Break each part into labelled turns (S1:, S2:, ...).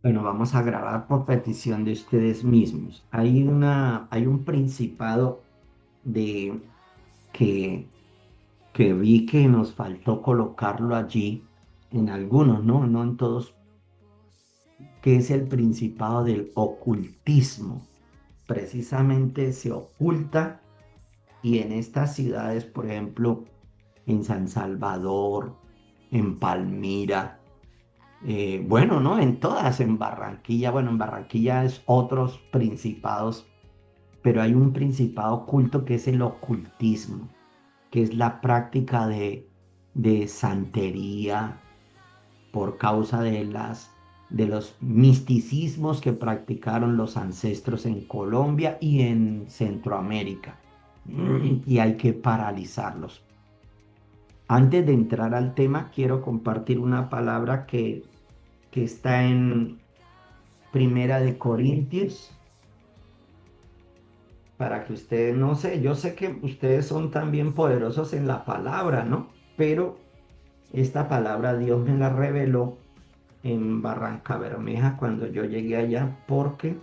S1: Bueno, vamos a grabar por petición de ustedes mismos. Hay un principado de que, que vi que nos faltó colocarlo allí en algunos, ¿no? No en todos, que es el principado del ocultismo. Precisamente se oculta y en estas ciudades, por ejemplo, en San Salvador, en Palmira, bueno, ¿no? En todas, en Barranquilla, bueno, en Barranquilla es otros principados, pero hay un principado oculto que es el ocultismo, que es la práctica de santería por causa de los misticismos que practicaron los ancestros en Colombia y en Centroamérica. Y hay que paralizarlos. Antes de entrar al tema, quiero compartir una palabra que está en Primera de Corintios, para que ustedes, no sé, yo sé que ustedes son también poderosos en la palabra, ¿no? Pero esta palabra Dios me la reveló en Barranca Bermeja cuando yo llegué allá, porque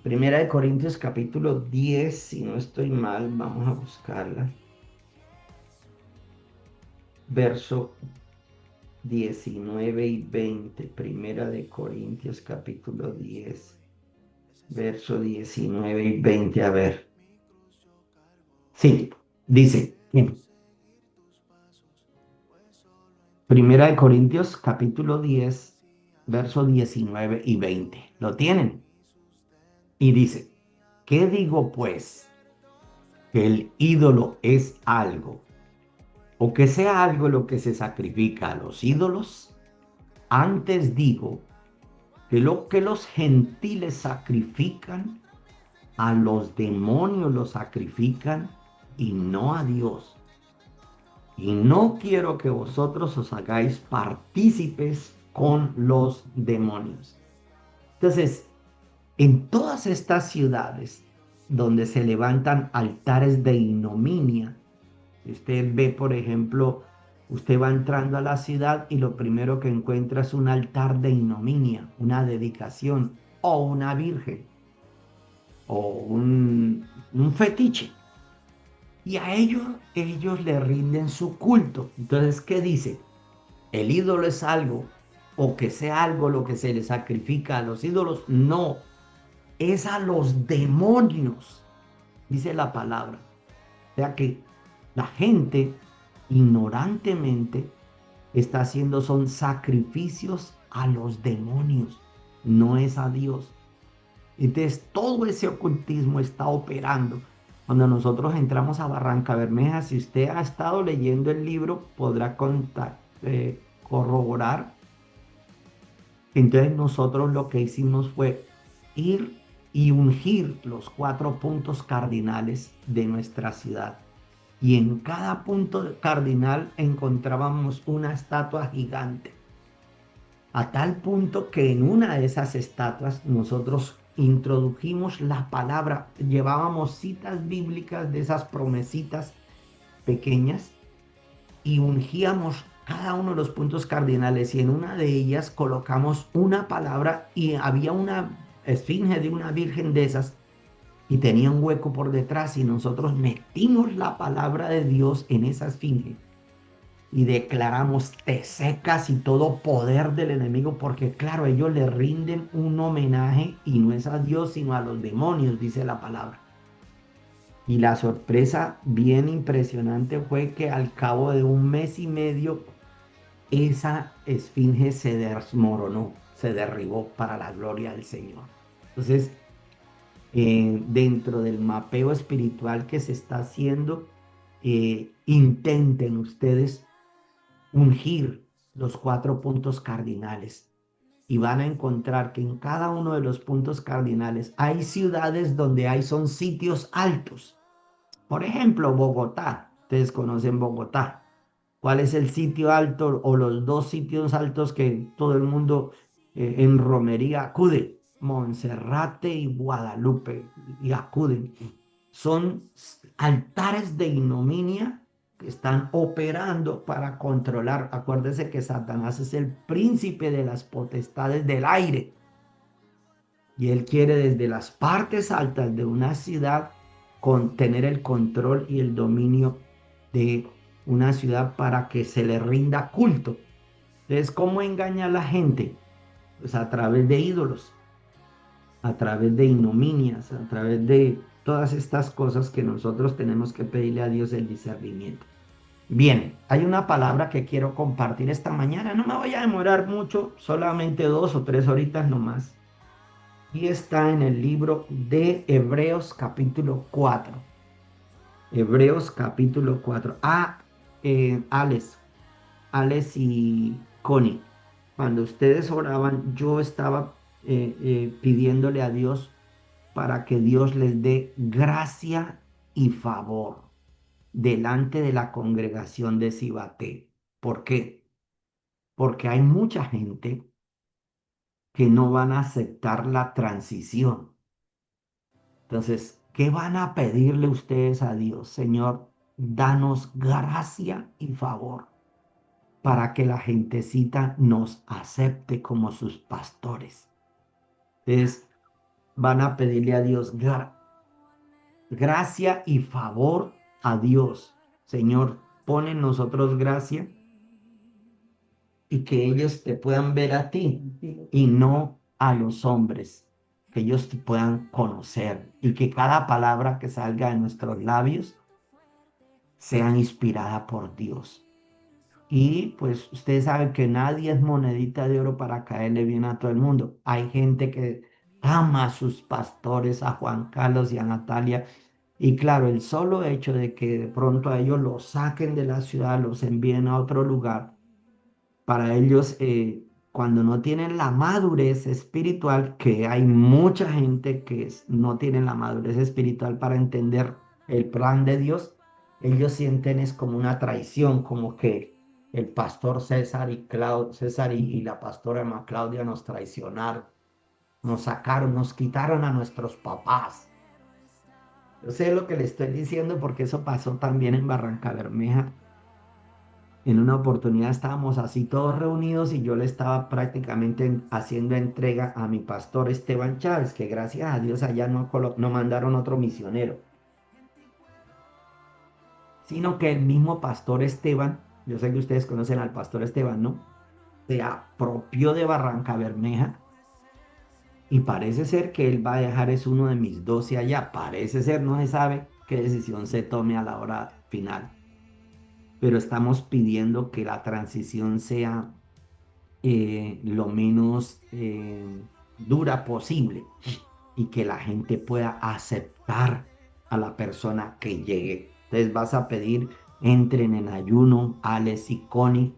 S1: Primera de Corintios capítulo 10, si no estoy mal, vamos a buscarla, verso 19 y 20. Primera de Corintios capítulo 10, verso 19 y 20. A ver, sí, dice, Primera de Corintios capítulo 10, verso 19 y 20. ¿Lo tienen? Y dice, ¿qué digo pues? ¿Que el ídolo es algo o que sea algo lo que se sacrifica a los ídolos? Antes digo que lo que los gentiles sacrifican, a los demonios los sacrifican y no a Dios. Y no quiero que vosotros os hagáis partícipes con los demonios. Entonces, en todas estas ciudades donde se levantan altares de ignominia, usted ve, por ejemplo, usted va entrando a la ciudad y lo primero que encuentra es un altar de ignominia, una dedicación o una virgen o un fetiche. Y a ellos le rinden su culto. Entonces, ¿qué dice? El ídolo es algo o que sea algo lo que se le sacrifica a los ídolos. No, es a los demonios, dice la palabra. O sea que la gente ignorantemente está haciendo son sacrificios a los demonios, no es a Dios. Entonces todo ese ocultismo está operando. Cuando nosotros entramos a Barranca Bermeja, si usted ha estado leyendo el libro, podrá corroborar. Entonces nosotros lo que hicimos fue ir y ungir los 4 puntos cardinales de nuestra ciudad. Y en cada punto cardinal encontrábamos una estatua gigante. A tal punto que en una de esas estatuas nosotros introdujimos la palabra, llevábamos citas bíblicas de esas promesitas pequeñas y ungíamos cada uno de los puntos cardinales y en una de ellas colocamos una palabra y había una esfinge de una virgen de esas y tenía un hueco por detrás y nosotros metimos la palabra de Dios en esa esfinge y declaramos te secas y todo poder del enemigo porque claro, ellos le rinden un homenaje y no es a Dios sino a los demonios, dice la palabra. Y la sorpresa bien impresionante fue que al cabo de un mes y medio esa esfinge se desmoronó, se derribó para la gloria del Señor. Entonces, dentro del mapeo espiritual que se está haciendo, intenten ustedes ungir los 4 puntos cardinales y van a encontrar que en cada uno de los puntos cardinales hay ciudades donde hay son sitios altos. Por ejemplo, Bogotá. Ustedes conocen Bogotá. ¿Cuál es el sitio alto o los 2 sitios altos que todo el mundo en romería acude? Monserrate y Guadalupe y acuden. Son altares de ignominia que están operando para controlar. Acuérdese que Satanás es el príncipe de las potestades del aire y él quiere desde las partes altas de una ciudad tener el control y el dominio de una ciudad para que se le rinda culto. Entonces, ¿cómo engaña a la gente? Pues a través de ídolos, a través de ignominias, a través de todas estas cosas que nosotros tenemos que pedirle a Dios el discernimiento. Bien, hay una palabra que quiero compartir esta mañana. No me voy a demorar mucho, solamente 2 o 3 horitas nomás. Y está en el libro de Hebreos capítulo 4. Hebreos capítulo 4. Alex y Connie, cuando ustedes oraban, yo estaba pidiéndole a Dios para que Dios les dé gracia y favor delante de la congregación de Cibaté. ¿Por qué? Porque hay mucha gente que no van a aceptar la transición. Entonces, ¿qué van a pedirle ustedes a Dios? Señor, danos gracia y favor para que la gentecita nos acepte como sus pastores. Entonces, van a pedirle a Dios gracia y favor a Dios. Señor, pon en nosotros gracia y que ellos te puedan ver a ti y no a los hombres, que ellos te puedan conocer y que cada palabra que salga de nuestros labios sea inspirada por Dios. Y pues ustedes saben que nadie es monedita de oro para caerle bien a todo el mundo. Hay gente que ama a sus pastores, a Juan Carlos y a Natalia. Y claro, el solo hecho de que de pronto a ellos los saquen de la ciudad, los envíen a otro lugar, para ellos, cuando no tienen la madurez espiritual, que hay mucha gente que no tiene la madurez espiritual para entender el plan de Dios, ellos sienten es como una traición, como que el pastor César y la pastora Emma Claudia nos traicionaron, nos sacaron, nos quitaron a nuestros papás. Yo sé lo que le estoy diciendo porque eso pasó también en Barranca Bermeja. En una oportunidad estábamos así todos reunidos y yo le estaba prácticamente haciendo entrega a mi pastor Esteban Chávez, que gracias a Dios allá no mandaron otro misionero, sino que el mismo pastor Esteban, yo sé que ustedes conocen al pastor Esteban, ¿no? Se apropió de Barranca Bermeja y parece ser que él va a dejar es uno de mis 12 allá. Parece ser, no se sabe qué decisión se tome a la hora final, pero estamos pidiendo que la transición sea lo menos dura posible y que la gente pueda aceptar a la persona que llegue. Entonces vas a pedir, entren en ayuno, Alex y Connie,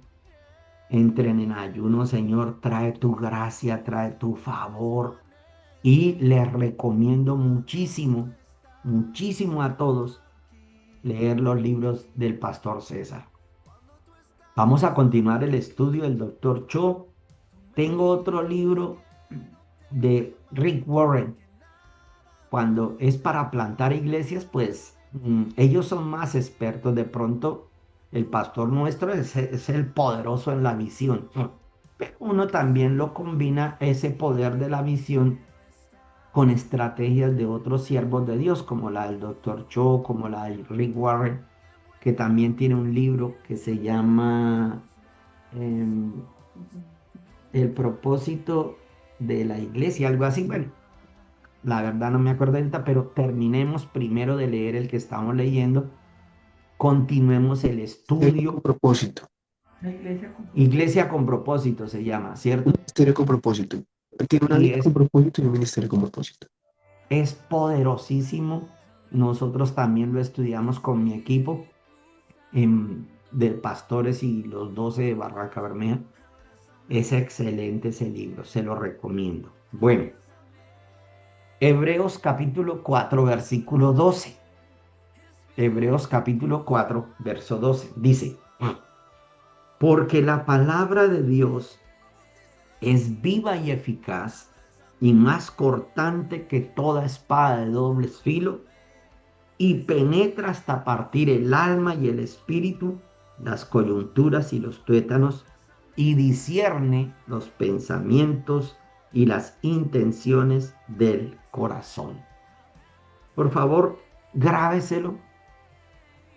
S1: entren en ayuno, Señor, trae tu gracia, trae tu favor. Y les recomiendo muchísimo, muchísimo a todos leer los libros del pastor César. Vamos a continuar el estudio del doctor Cho. Tengo otro libro de Rick Warren. Cuando es para plantar iglesias, pues ellos son más expertos. De pronto, el pastor nuestro es el poderoso en la visión. Pero uno también lo combina ese poder de la visión con estrategias de otros siervos de Dios, como la del doctor Cho, como la de Rick Warren, que también tiene un libro que se llama em, El propósito de la iglesia, algo así. Bueno, la verdad no me acuerdo ahorita, pero terminemos primero de leer el que estamos leyendo, continuemos el
S2: Ministerio con
S1: estudio.
S2: propósito.
S1: Iglesia con propósito se llama,
S2: Un
S1: ¿cierto?
S2: ministerio con propósito. Tiene una
S1: Y
S2: vida con propósito y un ministerio con propósito.
S1: es poderosísimo. Nosotros también lo estudiamos con mi equipo de pastores y los 12 de Barranca Bermeja. Es excelente ese libro, se lo recomiendo. Bueno, Hebreos capítulo 4 versículo 12. Hebreos capítulo 4 verso 12. Dice, porque la palabra de Dios es viva y eficaz y más cortante que toda espada de doble filo y penetra hasta partir el alma y el espíritu, las coyunturas y los tuétanos, y discierne los pensamientos y las intenciones del corazón. Por favor, grábeselo.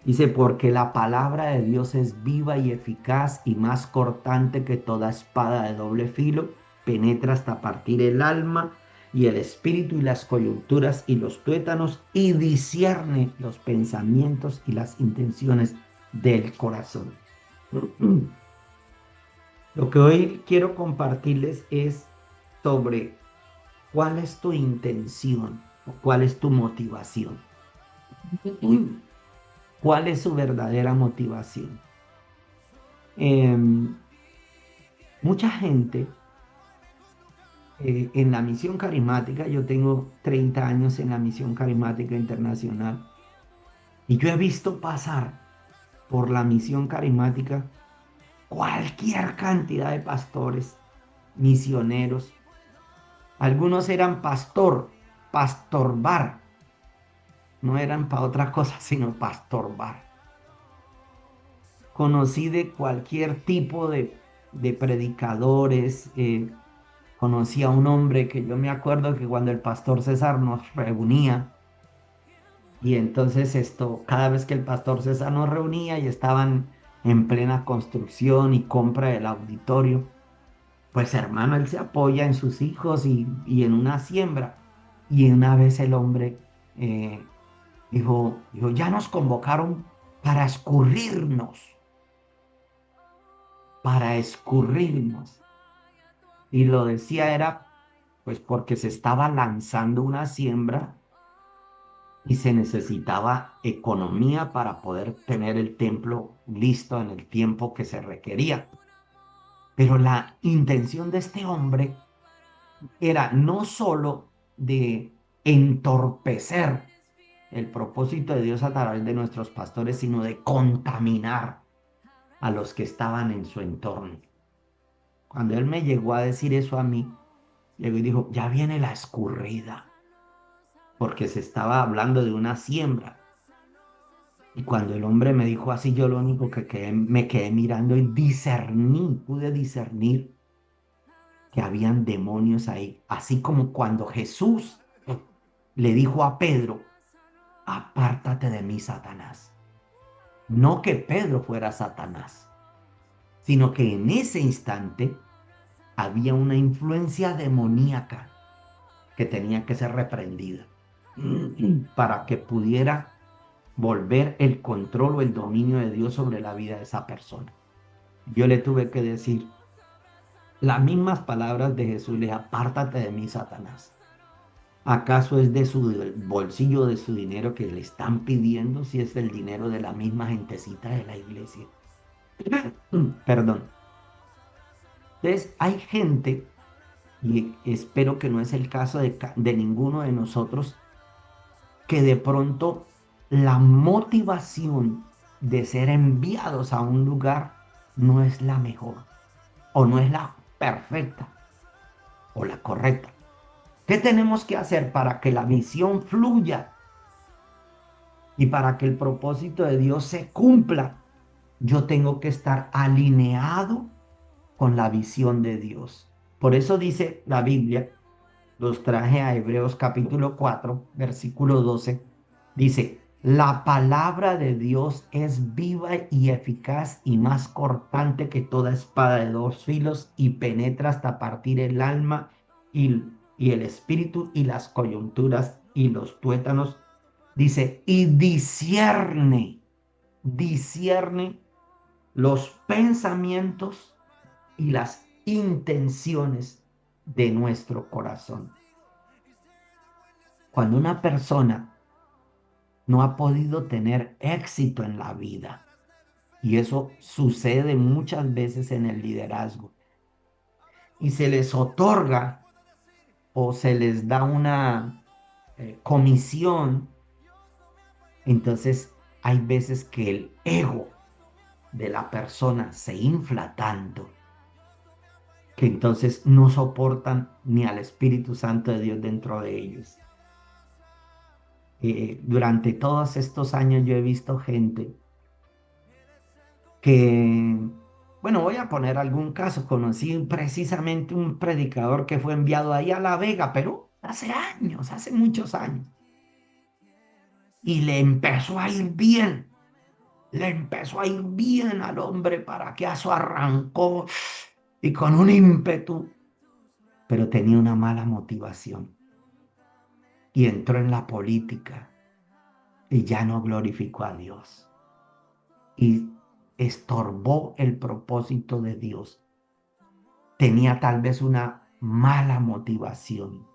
S1: Dice, porque la palabra de Dios es viva y eficaz y más cortante que toda espada de doble filo, penetra hasta partir el alma y el espíritu y las coyunturas y los tuétanos y discierne los pensamientos y las intenciones del corazón. Lo que hoy quiero compartirles es sobre cuál es tu intención o cuál es tu motivación. ¿Cuál es su verdadera motivación? Em, Mucha gente en la misión carismática, yo tengo 30 años en la misión carismática internacional y yo he visto pasar por la misión carismática cualquier cantidad de pastores, misioneros. Algunos eran pastor bar, no eran para otra cosa sino pastor bar. Conocí de cualquier tipo de predicadores. Conocí a un hombre que yo me acuerdo que cuando el pastor César nos reunía, y entonces cada vez que el pastor César nos reunía y estaban en plena construcción y compra del auditorio, pues hermano, él se apoya en sus hijos y en una siembra. Y una vez el hombre eh, dijo, ya nos convocaron para escurrirnos, para escurrirnos. Y lo decía era pues porque se estaba lanzando una siembra y se necesitaba economía para poder tener el templo listo en el tiempo que se requería. Pero la intención de este hombre era no solo de entorpecer el propósito de Dios a través de nuestros pastores, sino de contaminar a los que estaban en su entorno. Cuando él me llegó a decir eso a mí, llegó y dijo, ya viene la escurrida, porque se estaba hablando de una siembra. Y cuando el hombre me dijo así, yo lo único me quedé mirando y pude discernir que habían demonios ahí. Así como cuando Jesús le dijo a Pedro, apártate de mí, Satanás. No que Pedro fuera Satanás, sino que en ese instante había una influencia demoníaca que tenía que ser reprendida para que pudiera volver el control o el dominio de Dios sobre la vida de esa persona. Yo le tuve que decir las mismas palabras de Jesús, le dije, apártate de mí, Satanás. ¿Acaso es de su bolsillo, de su dinero que le están pidiendo, si es el dinero de la misma gentecita de la iglesia? Perdón. Entonces, hay gente, y espero que no es el caso de ninguno de nosotros, que de pronto la motivación de ser enviados a un lugar no es la mejor o no es la perfecta o la correcta. ¿Qué tenemos que hacer para que la misión fluya y para que el propósito de Dios se cumpla? Yo tengo que estar alineado con la visión de Dios. Por eso dice la Biblia, los traje a Hebreos capítulo 4, versículo 12, dice, la palabra de Dios es viva y eficaz y más cortante que toda espada de dos filos y penetra hasta partir el alma y, y el espíritu y las coyunturas y los tuétanos. Dice, y discierne los pensamientos y las intenciones de nuestro corazón. Cuando una persona no ha podido tener éxito en la vida, y eso sucede muchas veces en el liderazgo, y se les otorga o se les da una comisión, entonces hay veces que el ego de la persona se infla tanto que entonces no soportan ni al Espíritu Santo de Dios dentro de ellos. Durante todos estos años yo he visto gente que, bueno, voy a poner algún caso. Conocí precisamente un predicador que fue enviado ahí a La Vega, Perú, hace años, hace muchos años, y le empezó a ir bien. Le empezó a ir bien al hombre, para que eso arrancó y con un ímpetu, pero tenía una mala motivación y entró en la política y ya no glorificó a Dios y estorbó el propósito de Dios. Tenía tal vez una mala motivación.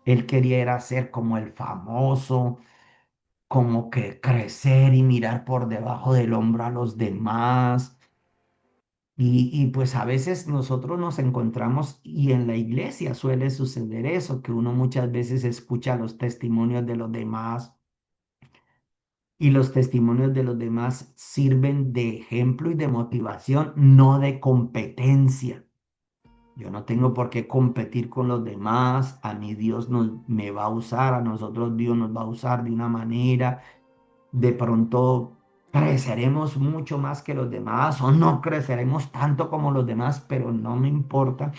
S1: Él quería era ser como el famoso, como que crecer y mirar por debajo del hombro a los demás. Y pues a veces nosotros nos encontramos y en la iglesia suele suceder eso, que uno muchas veces escucha los testimonios de los demás y los testimonios de los demás sirven de ejemplo y de motivación, no de competencia. Yo no tengo por qué competir con los demás, a mí Dios me va a usar, a nosotros Dios nos va a usar de una manera, de pronto creceremos mucho más que los demás o no creceremos tanto como los demás, pero no me importa.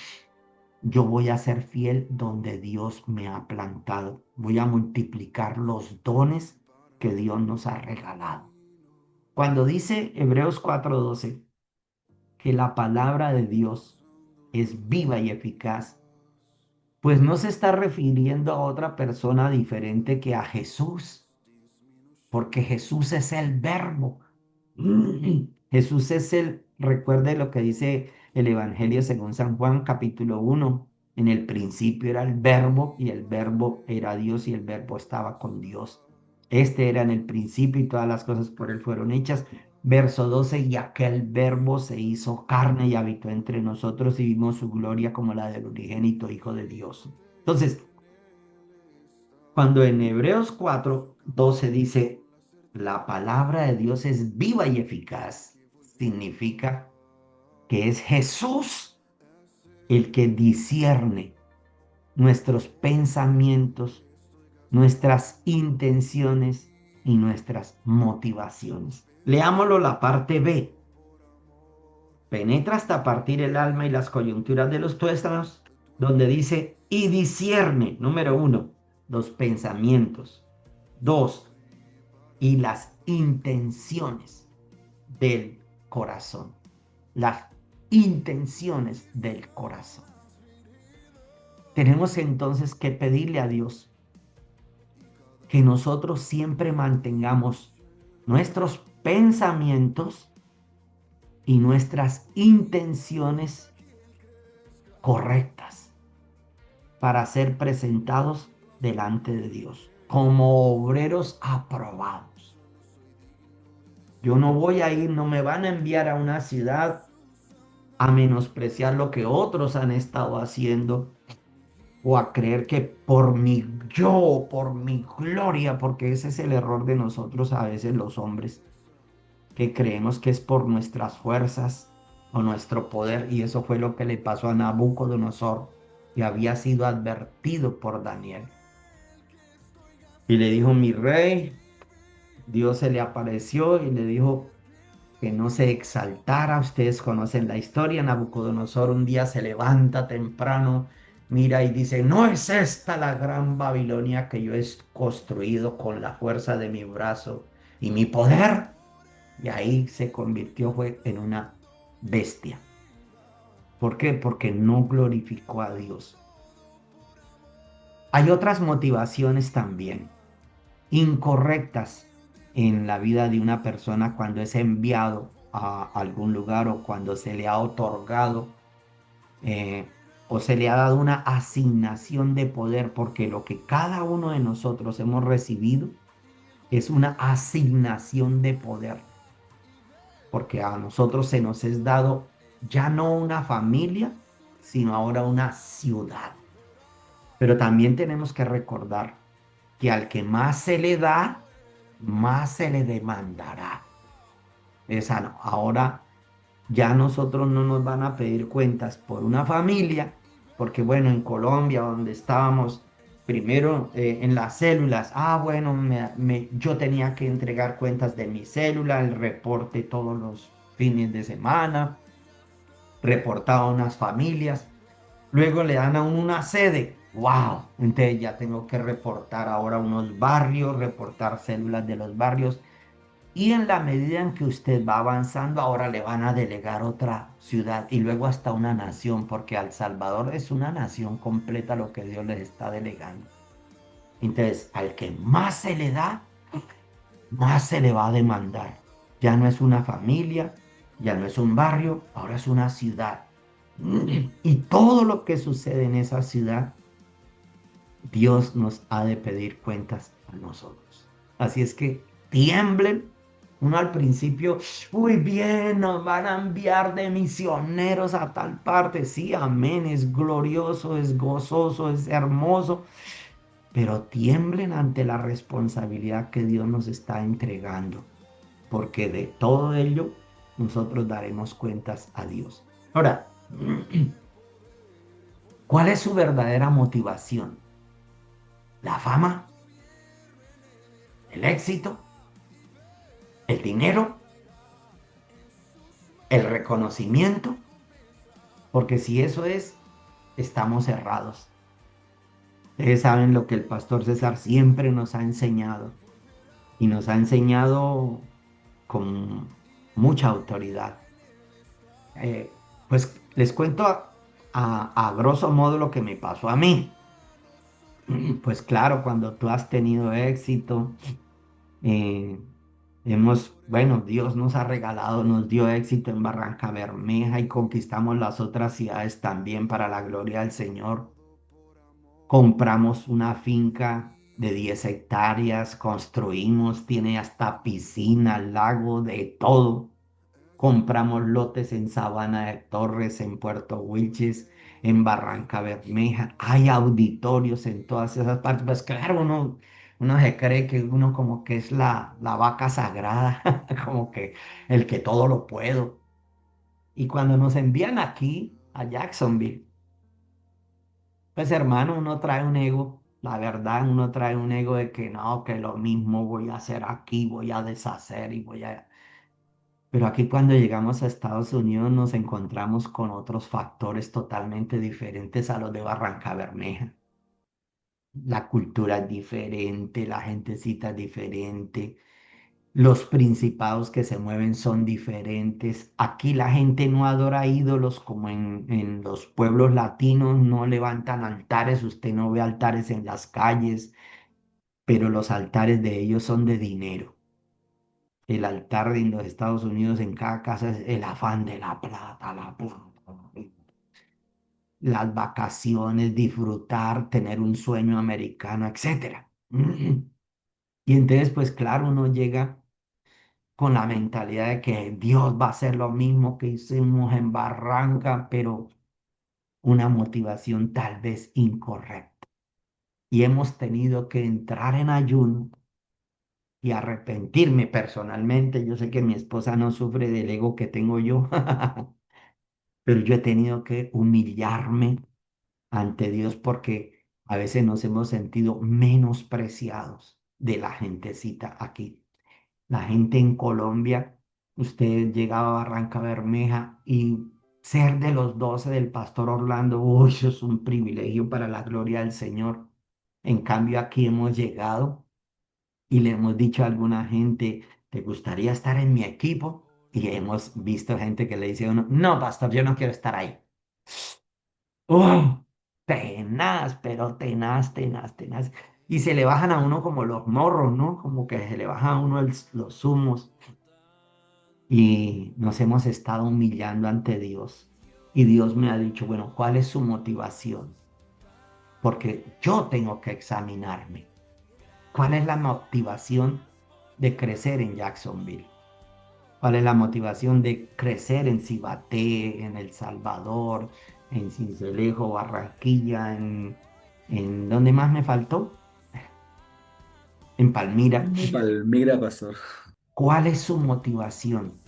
S1: Yo voy a ser fiel donde Dios me ha plantado. Voy a multiplicar los dones que Dios nos ha regalado. Cuando dice Hebreos 4:12 que la palabra de Dios es viva y eficaz, pues no se está refiriendo a otra persona diferente que a Jesús, porque Jesús es el verbo. Jesús es recuerde lo que dice el Evangelio según San Juan capítulo 1. En el principio era el verbo y el verbo era Dios y el verbo estaba con Dios. Este era en el principio y todas las cosas por él fueron hechas. Verso 12, y aquel verbo se hizo carne y habitó entre nosotros y vimos su gloria como la del unigénito Hijo de Dios. Entonces, cuando en Hebreos 4:12 dice, la palabra de Dios es viva y eficaz, significa que es Jesús el que discierne nuestros pensamientos, nuestras intenciones y nuestras motivaciones. Leámoslo la parte B. Penetra hasta partir el alma y las coyunturas de los tuéstanos, donde dice, y discierne, número 1, los pensamientos. 2, y las intenciones del corazón. Las intenciones del corazón. Tenemos entonces que pedirle a Dios que nosotros siempre mantengamos nuestros pensamientos y nuestras intenciones correctas para ser presentados delante de Dios como obreros aprobados. Yo no voy a ir, no me van a enviar a una ciudad a menospreciar lo que otros han estado haciendo o a creer que por mi yo, por mi gloria, porque ese es el error de nosotros a veces los hombres, que creemos que es por nuestras fuerzas o nuestro poder, y eso fue lo que le pasó a Nabucodonosor, y había sido advertido por Daniel. Y le dijo, mi rey, Dios se le apareció y le dijo que no se exaltara. Ustedes conocen la historia. Nabucodonosor un día se levanta temprano, mira y dice, no es esta la gran Babilonia que yo he construido con la fuerza de mi brazo y mi poder. Y ahí se convirtió, fue en una bestia. ¿Por qué? Porque no glorificó a Dios. Hay otras motivaciones también incorrectas en la vida de una persona cuando es enviado a algún lugar o cuando se le ha otorgado eh, o se le ha dado una asignación de poder, porque lo que cada uno de nosotros hemos recibido es una asignación de poder, porque a nosotros se nos es dado ya no una familia, sino ahora una ciudad. Pero también tenemos que recordar que al que más se le da, más se le demandará. Esa no. Ahora ya nosotros no nos van a pedir cuentas por una familia, porque bueno, en Colombia, donde estábamos, primero en las células, bueno, yo tenía que entregar cuentas de mi célula, el reporte todos los fines de semana, reportaba a unas familias. Luego le dan a uno una sede. ¡Wow! Entonces ya tengo que reportar ahora unos barrios, reportar células de los barrios. Y en la medida en que usted va avanzando, ahora le van a delegar otra ciudad y luego hasta una nación, porque El Salvador es una nación completa lo que Dios les está delegando. Entonces, al que más se le da, más se le va a demandar. Ya no es una familia, ya no es un barrio, ahora es una ciudad. Y todo lo que sucede en esa ciudad, Dios nos ha de pedir cuentas a nosotros. Así es que tiemblen. Uno al principio, muy bien, nos van a enviar de misioneros a tal parte. Sí, amén, es glorioso, es gozoso, es hermoso, pero tiemblen ante la responsabilidad que Dios nos está entregando, porque de todo ello nosotros daremos cuentas a Dios. Ahora, ¿cuál es su verdadera motivación? ¿La fama? ¿El éxito? ¿El dinero? ¿El reconocimiento? Porque si eso es, estamos errados. Ustedes saben lo que el pastor César siempre nos ha enseñado y nos ha enseñado con mucha autoridad. Pues les cuento a grosso modo lo que me pasó a mí. Pues claro, cuando tú has tenido éxito, eh, bueno, Dios nos ha regalado, nos dio éxito en Barranca Bermeja y conquistamos las otras ciudades también para la gloria del Señor. Compramos una finca de 10 hectáreas, construimos, tiene hasta piscina, lago, de todo. Compramos lotes en Sabana de Torres, en Puerto Wilches, en Barranca Bermeja. Hay auditorios en todas esas partes. Pues claro, uno se cree que uno como que es la vaca sagrada, como que el que todo lo puedo. Y cuando nos envían aquí, a Jacksonville, pues hermano, uno trae un ego. La verdad, uno trae un ego de que no, que lo mismo voy a hacer aquí, voy a deshacer y voy a... Pero aquí cuando llegamos a Estados Unidos nos encontramos con otros factores totalmente diferentes a los de Barranca Bermeja. La cultura es diferente, la gentecita es diferente, los principados que se mueven son diferentes. Aquí la gente no adora ídolos como en los pueblos latinos, no levantan altares, usted no ve altares en las calles, pero los altares de ellos son de dinero. El altar en los Estados Unidos en cada casa es el afán de la plata, las vacaciones, disfrutar, tener un sueño americano, etcétera. Y entonces, pues claro, uno llega con la mentalidad de que Dios va a hacer lo mismo que hicimos en Barranca, pero una motivación tal vez incorrecta. Y hemos tenido que entrar en ayuno y arrepentirme personalmente. Yo sé que mi esposa no sufre del ego que tengo yo, pero yo he tenido que humillarme ante Dios porque a veces nos hemos sentido menospreciados de la gentecita aquí. La gente en Colombia, usted llegaba a Barranca Bermeja y ser de los 12 del pastor Orlando, uy, eso es un privilegio para la gloria del Señor. En cambio, aquí hemos llegado y le hemos dicho a alguna gente, ¿te gustaría estar en mi equipo? Y hemos visto gente que le dice a uno, no, pastor, yo no quiero estar ahí. ¡Oh! Tenaz, pero tenaz, tenaz, tenaz. Y se le bajan a uno como los morros, ¿no? Como que se le bajan a uno los humos. Y nos hemos estado humillando ante Dios. Y Dios me ha dicho, bueno, ¿cuál es su motivación? Porque yo tengo que examinarme. ¿Cuál es la motivación de crecer en Jacksonville? ¿Cuál es la motivación de crecer en Cibaté, en El Salvador, en Sincelejo, Barranquilla, en ¿dónde más me faltó? En Palmira.
S2: Palmira, pastor.
S1: ¿Cuál es su motivación?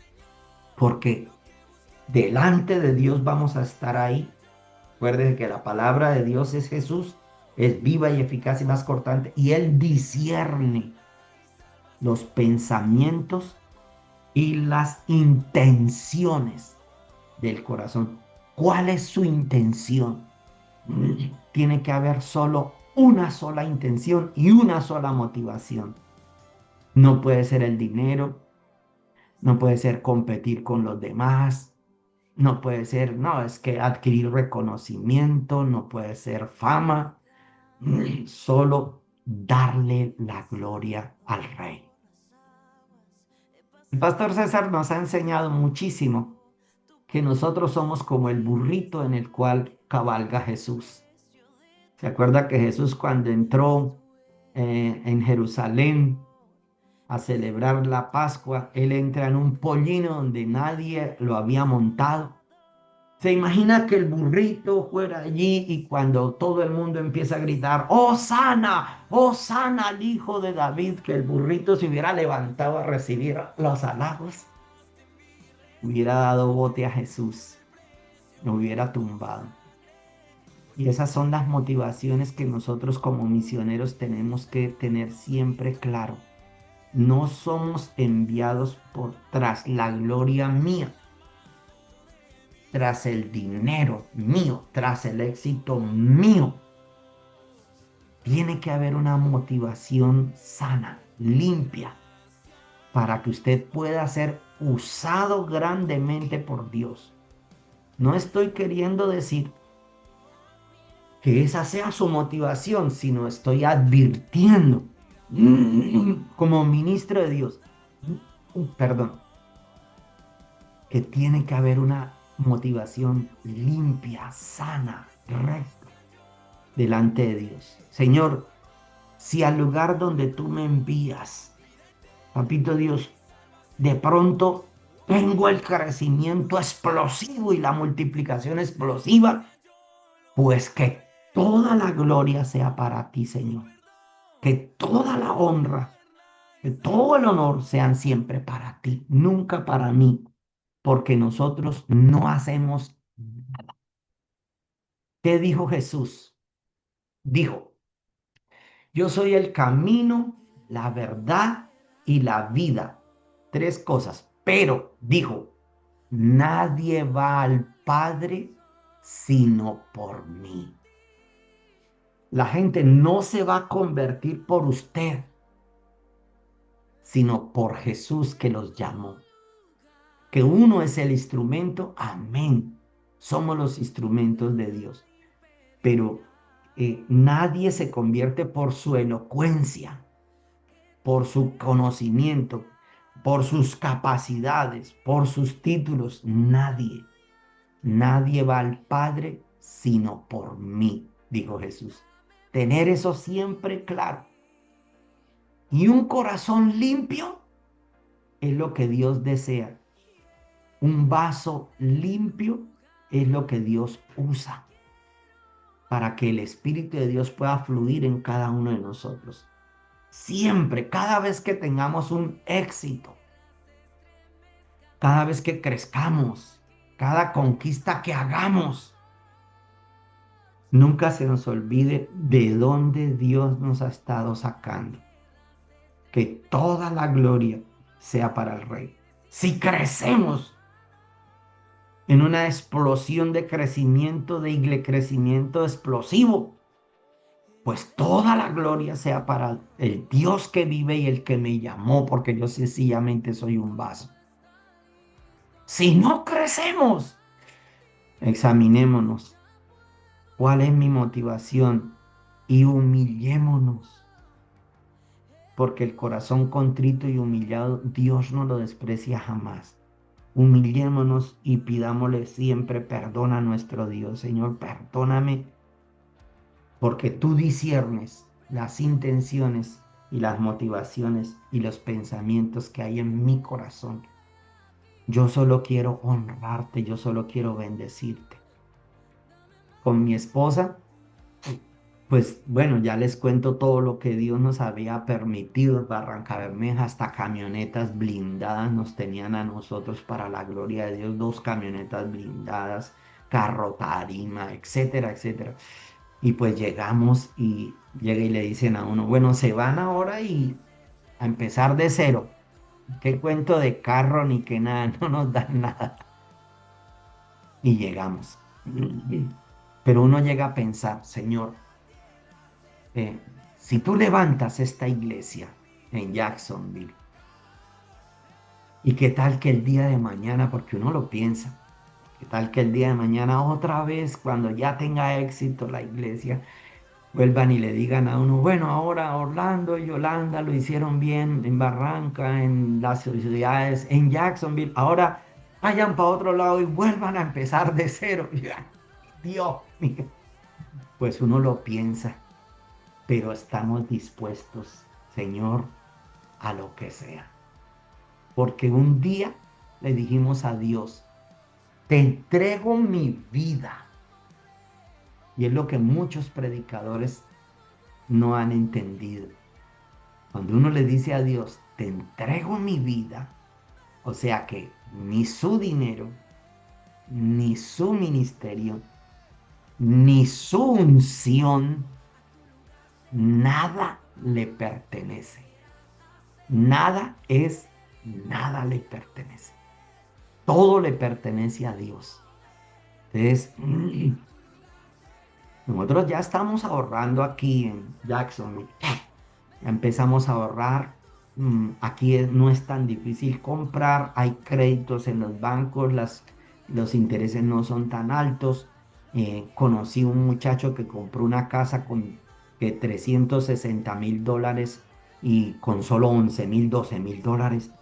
S1: Porque delante de Dios vamos a estar ahí. Recuerden que la palabra de Dios es Jesús. es viva y eficaz y más cortante, y Él discierne los pensamientos y las intenciones del corazón. ¿Cuál es su intención? Tiene que haber solo una sola intención y una sola motivación. No puede ser el dinero, no puede ser competir con los demás, no puede ser, no, es que adquirir reconocimiento, no puede ser fama, solo darle la gloria al Rey. El pastor César nos ha enseñado muchísimo que nosotros somos como el burrito en el cual cabalga Jesús. ¿Se acuerda que Jesús cuando entró en Jerusalén a celebrar la Pascua, él entra en un pollino donde nadie lo había montado? Se imagina que el burrito fuera allí y cuando todo el mundo empieza a gritar, ¡Hosana! ¡Hosana al hijo de David! Que el burrito se hubiera levantado a recibir los halagos, hubiera dado bote a Jesús, lo hubiera tumbado. Y esas son las motivaciones que nosotros como misioneros tenemos que tener siempre claro. No somos enviados por tras la gloria mía, tras el dinero mío, tras el éxito mío. Tiene que haber una motivación sana, limpia, para que usted pueda ser usado grandemente por Dios. No estoy queriendo decir que esa sea su motivación, sino estoy advirtiendo como ministro de Dios, perdón, que tiene que haber una motivación limpia, sana, recta delante de Dios. Señor, si al lugar donde tú me envías, papito Dios, de pronto tengo el crecimiento explosivo y la multiplicación explosiva, pues que toda la gloria sea para ti, Señor. Que toda la honra, que todo el honor sean siempre para ti, nunca para mí, porque nosotros no hacemos. ¿Qué dijo Jesús? Dijo, yo soy el camino, la verdad y la vida. Tres cosas. Pero dijo, nadie va al Padre sino por mí. La gente no se va a convertir por usted, sino por Jesús que los llamó. Que uno es el instrumento, amén. Somos los instrumentos de Dios. Pero nadie se convierte por su elocuencia, por su conocimiento, por sus capacidades, por sus títulos. Nadie, nadie va al Padre sino por mí, dijo Jesús. Tener eso siempre claro. Y un corazón limpio es lo que Dios desea. Un vaso limpio es lo que Dios usa para que el Espíritu de Dios pueda fluir en cada uno de nosotros. Siempre, cada vez que tengamos un éxito, cada vez que crezcamos, cada conquista que hagamos, nunca se nos olvide de dónde Dios nos ha estado sacando. Que toda la gloria sea para el Rey. Si crecemos en una explosión de crecimiento, de crecimiento explosivo, pues toda la gloria sea para el Dios que vive y el que me llamó, porque yo sencillamente soy un vaso. Si no crecemos, examinémonos cuál es mi motivación y humillémonos, porque el corazón contrito y humillado Dios no lo desprecia jamás. Humillémonos y pidámosle siempre perdón a nuestro Dios. Señor, perdóname, porque tú disciernes las intenciones y las motivaciones y los pensamientos que hay en mi corazón. Yo solo quiero honrarte, yo solo quiero bendecirte. Con mi esposa, pues bueno, ya les cuento todo lo que Dios nos había permitido. En Barrancabermeja hasta camionetas blindadas nos tenían a nosotros para la gloria de Dios, 2 camionetas blindadas, carro tarima, etcétera, etcétera. Y pues llegamos y llega y le dicen a uno, bueno, se van ahora y a empezar de cero. ¿Qué cuento de carro ni que nada? No nos dan nada. Y llegamos. Pero uno llega a pensar, Señor, si tú levantas esta iglesia en Jacksonville, ¿y qué tal que el día de mañana, porque uno lo piensa, qué tal que el día de mañana otra vez, cuando ya tenga éxito la iglesia, vuelvan y le digan a uno, bueno, ahora Orlando y Yolanda lo hicieron bien en Barranca, en las ciudades, en Jacksonville, ahora vayan para otro lado y vuelvan a empezar de cero? Dios mío, pues uno lo piensa, pero estamos dispuestos, Señor, a lo que sea. Porque un día le dijimos a Dios, te entrego mi vida. Y es lo que muchos predicadores no han entendido. Cuando uno le dice a Dios, te entrego mi vida, o sea que ni su dinero, ni su ministerio, ni su unción, nada le pertenece. Nada es, nada le pertenece. Todo le pertenece a Dios. Entonces, nosotros ya estamos ahorrando aquí en Jacksonville. Ya empezamos a ahorrar. Aquí no es tan difícil comprar. Hay créditos en los bancos. Los intereses no son tan altos. Conocí un muchacho que compró una casa con $360,000 y con solo 11,000, $12,000.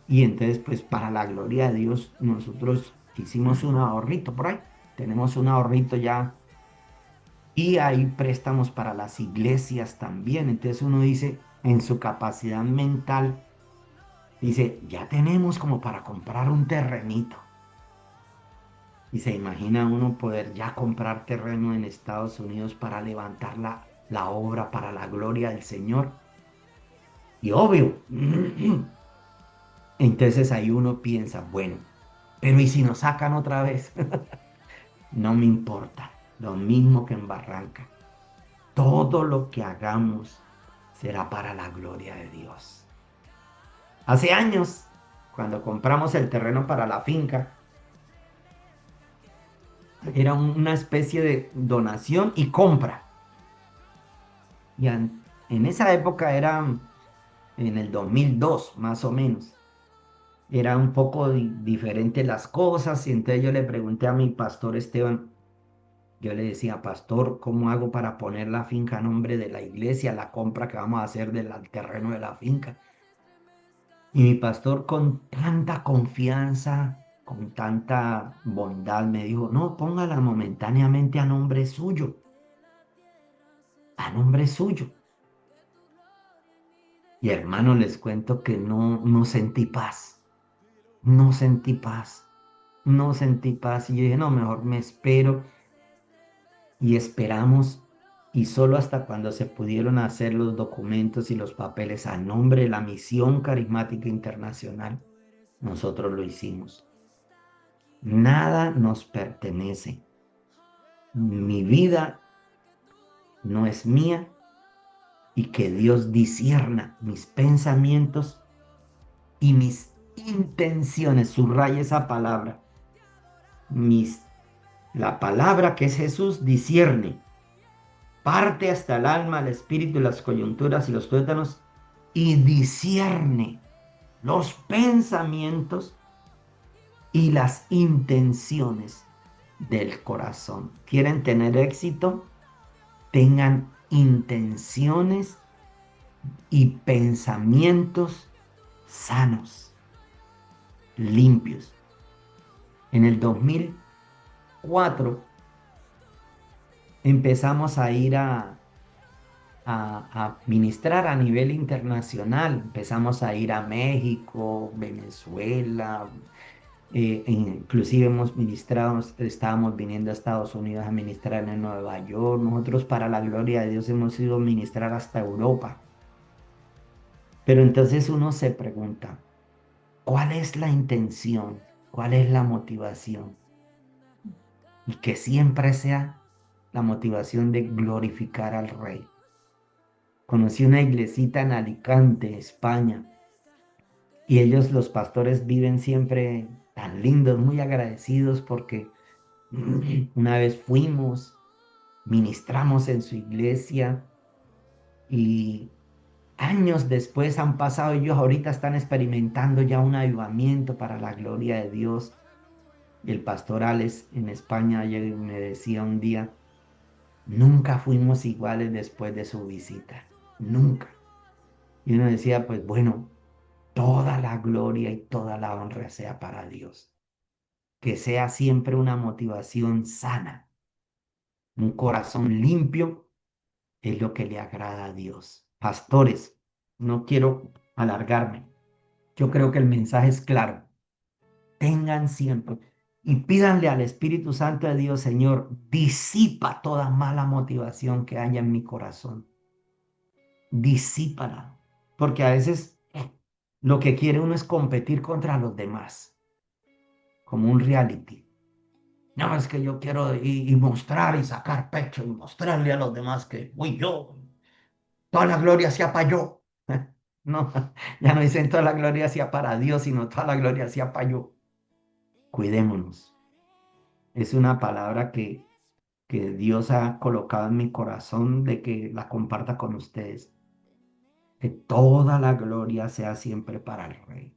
S1: Y entonces, pues para la gloria de Dios, nosotros hicimos un ahorrito por ahí. Tenemos un ahorrito ya y hay préstamos para las iglesias también. Entonces uno dice, en su capacidad mental, dice, ya tenemos como para comprar un terrenito. Y se imagina uno poder ya comprar terreno en Estados Unidos para levantar la obra para la gloria del Señor. Y obvio, entonces ahí uno piensa, bueno, pero ¿y si nos sacan otra vez? No me importa, lo mismo que en Barranca. Todo lo que hagamos será para la gloria de Dios. Hace años, cuando compramos el terreno para la finca, era una especie de donación y compra. Y en esa época era en el 2002, más o menos. Era un poco diferente las cosas y entonces yo le pregunté a mi pastor Esteban, yo le decía, pastor, ¿cómo hago para poner la finca a nombre de la iglesia, la compra que vamos a hacer del terreno de la finca? Y mi pastor con tanta confianza, con tanta bondad me dijo, no, póngala momentáneamente a nombre suyo, a nombre suyo. Y hermano, les cuento que no sentí paz, no sentí paz, no sentí paz. Y yo dije, no, mejor me espero y esperamos. Y solo hasta cuando se pudieron hacer los documentos y los papeles a nombre de la Misión Carismática Internacional, nosotros lo hicimos. Nada nos pertenece. Mi vida no es mía y que Dios discierna mis pensamientos y mis intenciones. Subraya esa palabra. Mis, la palabra que es Jesús discierne. Parte hasta el alma, el espíritu, las coyunturas y los tuétanos y discierne los pensamientos y las intenciones del corazón. ¿Quieren tener éxito? Tengan intenciones y pensamientos sanos, limpios. En el 2004 empezamos a ir a ministrar a nivel internacional. Empezamos a ir a México, Venezuela, inclusive hemos ministrado, estábamos viniendo a Estados Unidos a ministrar en Nueva York. Nosotros, para la gloria de Dios, hemos ido a ministrar hasta Europa. Pero entonces uno se pregunta, ¿cuál es la intención? ¿Cuál es la motivación? Y que siempre sea la motivación de glorificar al Rey. Conocí una iglesita en Alicante, España, y ellos, los pastores, viven siempre tan lindos, muy agradecidos porque una vez fuimos, ministramos en su iglesia y años después han pasado, ellos ahorita están experimentando ya un avivamiento para la gloria de Dios. El pastor Alex en España ayer me decía un día, nunca fuimos iguales después de su visita, nunca. Y uno decía, pues bueno, toda la gloria y toda la honra sea para Dios. Que sea siempre una motivación sana, un corazón limpio es lo que le agrada a Dios. Pastores, no quiero alargarme. Yo creo que el mensaje es claro. Tengan siempre y pídanle al Espíritu Santo de Dios, Señor, disipa toda mala motivación que haya en mi corazón. Disípala. Porque a veces lo que quiere uno es competir contra los demás, como un reality. No, es que yo quiero y mostrar y sacar pecho y mostrarle a los demás que, uy, yo, toda la gloria sea para yo. No, ya no dicen toda la gloria sea para Dios, sino toda la gloria sea para yo. Cuidémonos. Es una palabra que Dios ha colocado en mi corazón de que la comparta con ustedes. Que toda la gloria sea siempre para el Rey.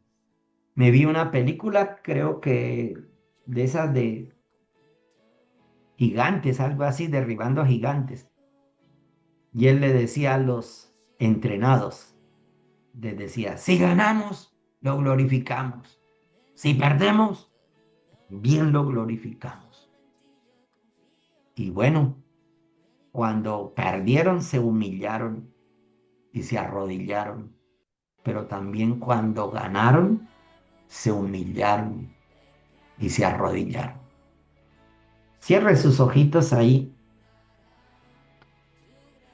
S1: Me vi una película, creo que de esas de gigantes, algo así, derribando gigantes. Y él le decía a los entrenados, les decía, si ganamos, lo glorificamos. Si perdemos, bien lo glorificamos. Y bueno, cuando perdieron, se humillaron y se arrodillaron. Pero también cuando ganaron, se humillaron y se arrodillaron. Cierre sus ojitos ahí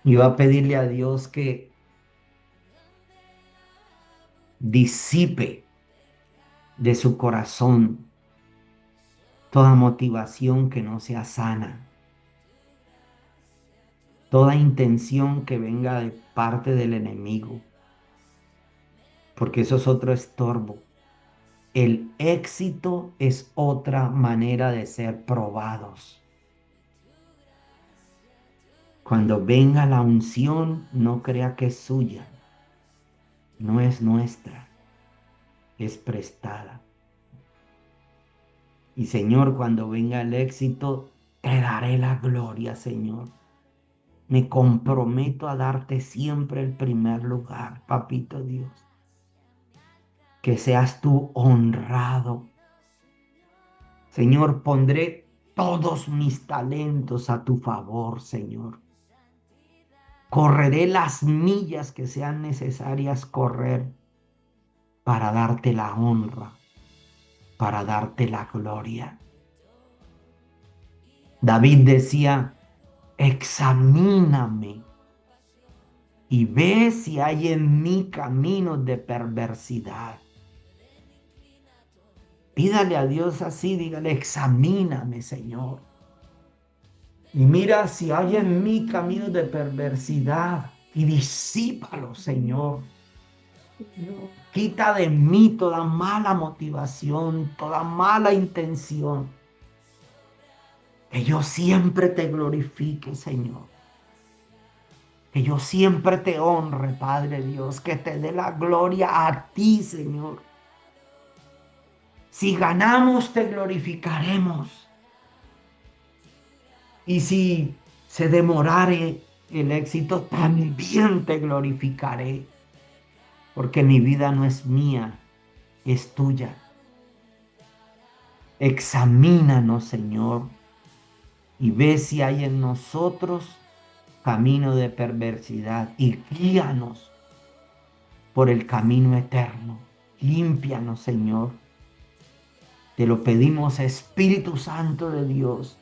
S1: y va a pedirle a Dios que disipe de su corazón toda motivación que no sea sana, toda intención que venga de parte del enemigo, porque eso es otro estorbo. El éxito es otra manera de ser probados. Cuando venga la unción, no crea que es suya, no es nuestra, es prestada. Y Señor, cuando venga el éxito, te daré la gloria, Señor. Me comprometo a darte siempre el primer lugar, Papito Dios. Que seas tú honrado. Señor, pondré todos mis talentos a tu favor, Señor. Correré las millas que sean necesarias correr para darte la honra, para darte la gloria. David decía, examíname y ve si hay en mí caminos de perversidad. Pídale a Dios así, dígale, examíname, Señor. Y mira si hay en mí caminos de perversidad y disípalo, Señor. Quita de mí toda mala motivación, toda mala intención. Que yo siempre te glorifique, Señor. Que yo siempre te honre, Padre Dios. Que te dé la gloria a ti, Señor. Si ganamos, te glorificaremos. Y si se demorare el éxito, también te glorificaré. Porque mi vida no es mía, es tuya. Examínanos, Señor, y ve si hay en nosotros camino de perversidad y guíanos por el camino eterno. Límpianos, Señor. Te lo pedimos, Espíritu Santo de Dios,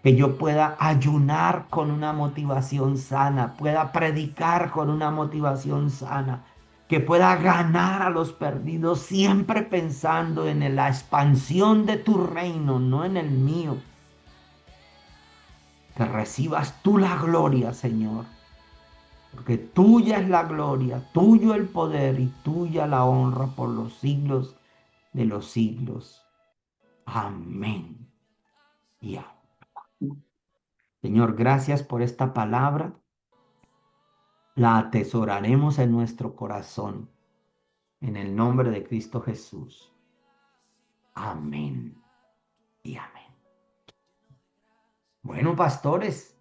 S1: que yo pueda ayunar con una motivación sana, pueda predicar con una motivación sana, que pueda ganar a los perdidos siempre pensando en la expansión de tu reino, no en el mío. Que recibas tú la gloria, Señor. Porque tuya es la gloria, tuyo el poder y tuya la honra por los siglos de los siglos. Amén. Y amén. Señor, gracias por esta palabra. La atesoraremos en nuestro corazón. En el nombre de Cristo Jesús. Amén y amén. Bueno, pastores,